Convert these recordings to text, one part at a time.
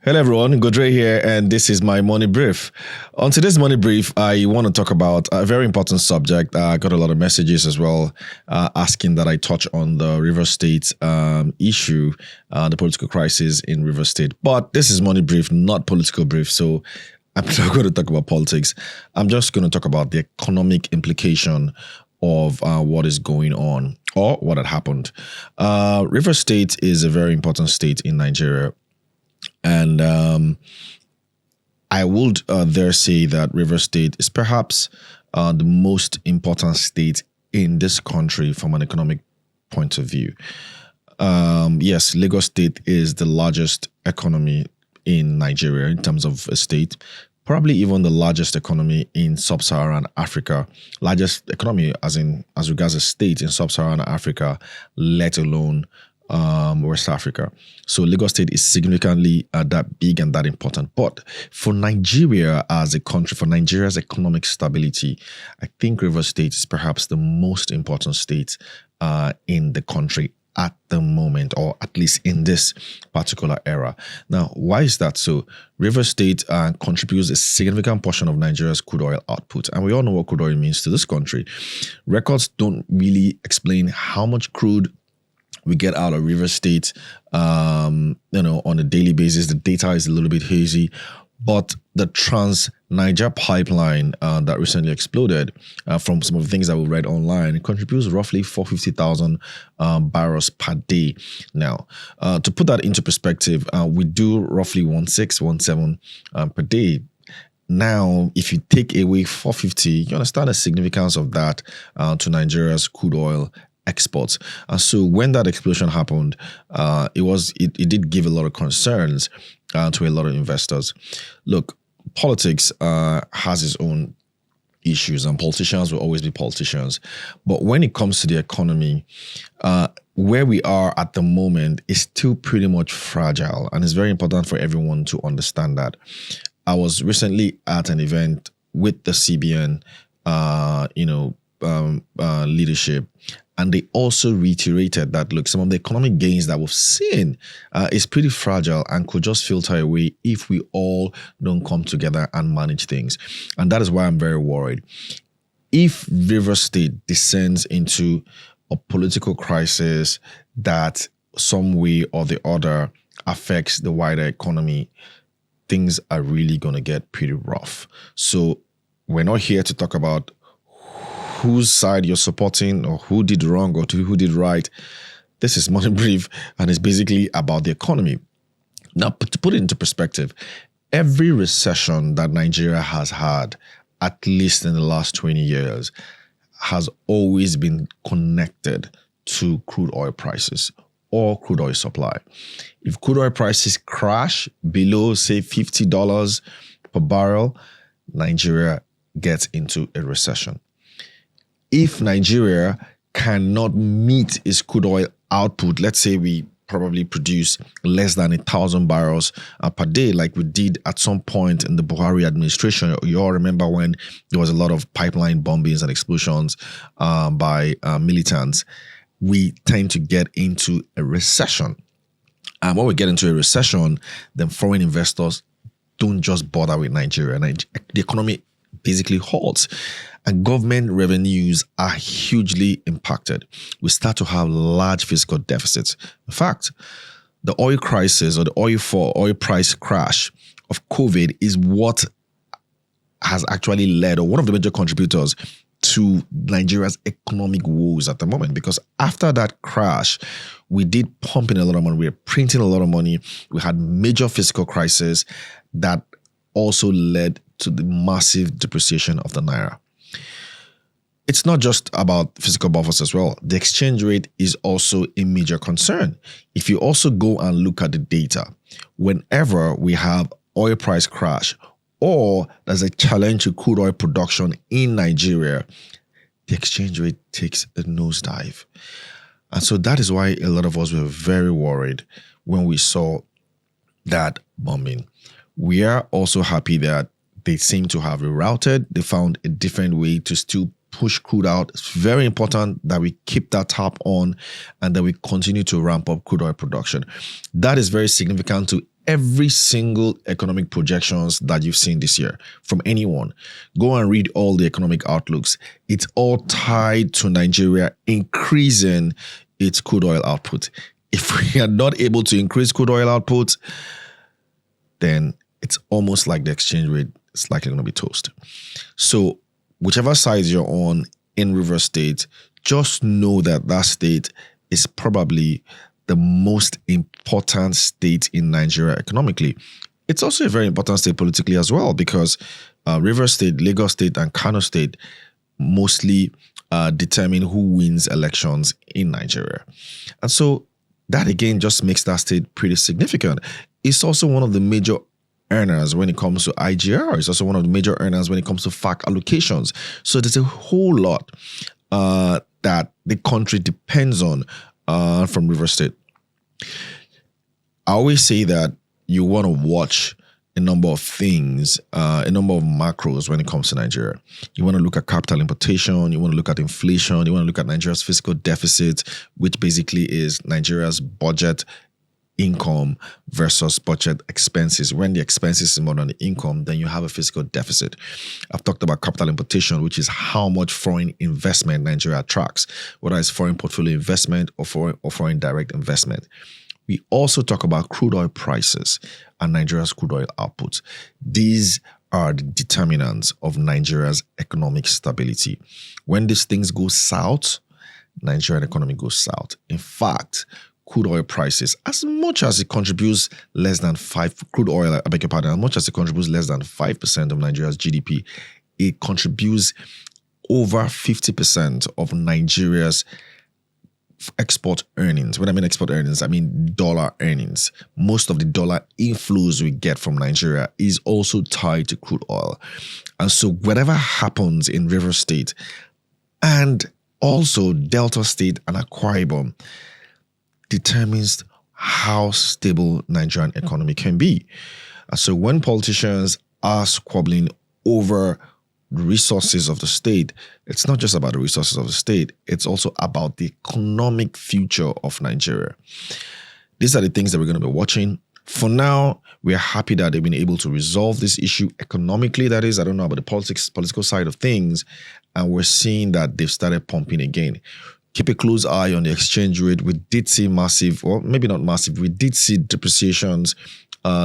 Hello everyone, Godre here, and this is my morning brief. On today's morning brief, I want to talk about a very important subject. I got a lot of messages as well asking that I touch on the Rivers State issue, the political crisis in Rivers State. But this is morning brief, not political brief, so I'm not going to talk about politics. I'm just going to talk about the economic implication of what is going on or what had happened. Rivers State is a very important state in Nigeria. And I would dare say that Rivers State is perhaps the most important state in this country from an economic point of view. Yes, Lagos State is the largest economy in Nigeria in terms of a state, probably even the largest economy in sub-Saharan Africa, largest economy as regards a state in sub-Saharan Africa, let alone West Africa. So Lagos State is significantly that big and that important. But for Nigeria as a country, for Nigeria's economic stability, I think Rivers State is perhaps the most important state in the country at the moment, or at least in this particular era. Now, why is that so? Rivers State contributes a significant portion of Nigeria's crude oil output. And we all know what crude oil means to this country. Records don't really explain how much crude we get out of Rivers State, on a daily basis. The data is a little bit hazy, but the Trans-Niger pipeline that recently exploded, from some of the things that we read online, it contributes roughly 450,000 barrels per day. Now, to put that into perspective, we do roughly 17 per day. Now, if you take away 450, you understand the significance of that to Nigeria's crude oil exports. And so when that explosion happened, it did give a lot of concerns to a lot of investors. Look, politics has its own issues, and politicians will always be politicians. But when it comes to the economy, where we are at the moment is still pretty much fragile, and it's very important for everyone to understand that. I was recently at an event with the CBN, leadership, and they also reiterated that, look, some of the economic gains that we've seen is pretty fragile and could just filter away if we all don't come together and manage things. And that is why I'm very worried. If Rivers State descends into a political crisis that some way or the other affects the wider economy, things are really going to get pretty rough. So we're not here to talk about whose side you're supporting or who did wrong or who did right. This is Morning Brief, and it's basically about the economy. Now, to put it into perspective, every recession that Nigeria has had, at least in the last 20 years, has always been connected to crude oil prices or crude oil supply. If crude oil prices crash below, say, $50 per barrel, Nigeria gets into a recession. If Nigeria cannot meet its crude oil output, let's say we probably produce less than 1,000 barrels per day, like we did at some point in the Buhari administration. You all remember when there was a lot of pipeline bombings and explosions by militants. We tend to get into a recession. And when we get into a recession, then foreign investors don't just bother with Nigeria. The economy basically halts, and government revenues are hugely impacted. We start to have large fiscal deficits. In fact, the oil crisis or the oil price crash of COVID is what has actually led, or one of the major contributors to Nigeria's economic woes at the moment, because after that crash, we did pump in a lot of money. We were printing a lot of money. We had major fiscal crisis that also led to the massive depreciation of the Naira. It's not just about physical buffers as well. The exchange rate is also a major concern. If you also go and look at the data, whenever we have oil price crash or there's a challenge to crude oil production in Nigeria, the exchange rate takes a nosedive. And so that is why a lot of us were very worried when we saw that bombing. We are also happy that they seem to have rerouted. They found a different way to still push crude out. It's very important that we keep that tap on and that we continue to ramp up crude oil production. That is very significant to every single economic projections that you've seen this year from anyone. Go and read all the economic outlooks. It's all tied to Nigeria increasing its crude oil output. If we are not able to increase crude oil output, then it's almost like the exchange rate is likely going to be toast. So whichever side you're on in Rivers State, just know that that state is probably the most important state in Nigeria economically. It's also a very important state politically as well, because Rivers State, Lagos State, and Kano State mostly determine who wins elections in Nigeria. And so that again just makes that state pretty significant. It's also one of the major earners when it comes to IGR. It's also one of the major earners when it comes to FAC allocations. So there's a whole lot that the country depends on from Rivers State. I always say that you want to watch a number of things, a number of macros when it comes to Nigeria. You want to look at capital importation, you want to look at inflation, you want to look at Nigeria's fiscal deficit, which basically is Nigeria's budget income versus budget expenses. When the expenses is more than the income, then you have a fiscal deficit. I've talked about capital importation, which is how much foreign investment Nigeria attracts, whether it's foreign portfolio investment or foreign direct investment. We also talk about crude oil prices and Nigeria's crude oil output. These are the determinants of Nigeria's economic stability. When these things go south, Nigerian economy goes south. In fact, crude oil prices, as much as it contributes less than 5% of Nigeria's GDP, it contributes over 50% of Nigeria's export earnings. When I mean export earnings, I mean dollar earnings. Most of the dollar inflows we get from Nigeria is also tied to crude oil. And so whatever happens in Rivers State and also Delta State and Akwa Ibom determines how stable Nigerian economy can be. And so when politicians are squabbling over the resources of the state, it's not just about the resources of the state, it's also about the economic future of Nigeria. These are the things that we're going to be watching. For now, we are happy that they've been able to resolve this issue economically, that is. I don't know about the political side of things, and we're seeing that they've started pumping again. Keep a close eye on the exchange rate. We did see massive, or maybe not massive, we did see depreciations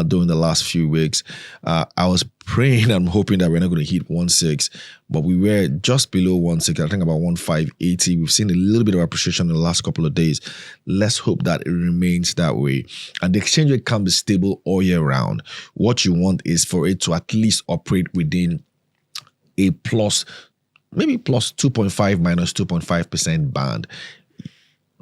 during the last few weeks. I was praying and hoping that we're not going to hit 1.6, but we were just below 1.6, I think about 1.580. We've seen a little bit of appreciation in the last couple of days. Let's hope that it remains that way. And the exchange rate can be stable all year round. What you want is for it to at least operate within a plus, maybe plus 2.5 minus 2.5% band.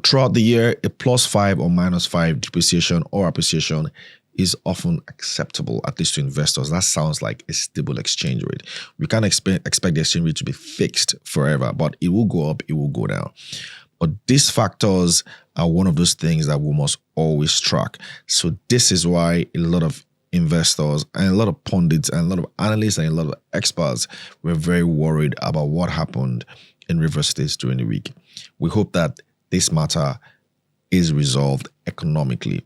Throughout the year, a plus 5 or minus 5 depreciation or appreciation is often acceptable, at least to investors. That sounds like a stable exchange rate. We can't expect the exchange rate to be fixed forever, but it will go up, it will go down. But these factors are one of those things that we must always track. So this is why a lot of investors and a lot of pundits and a lot of analysts and a lot of experts were very worried about what happened in Rivers State during the week. We hope that this matter is resolved economically.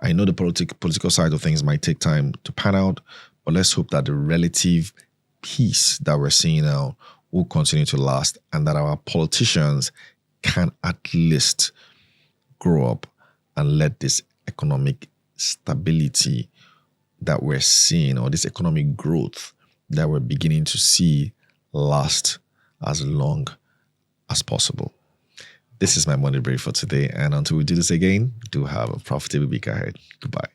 I know the political side of things might take time to pan out, but let's hope that the relative peace that we're seeing now will continue to last and that our politicians can at least grow up and let this economic stability that we're seeing, or this economic growth that we're beginning to see, last as long as possible. This is my Monday Break for today. And until we do this again, do have a profitable week ahead. Goodbye.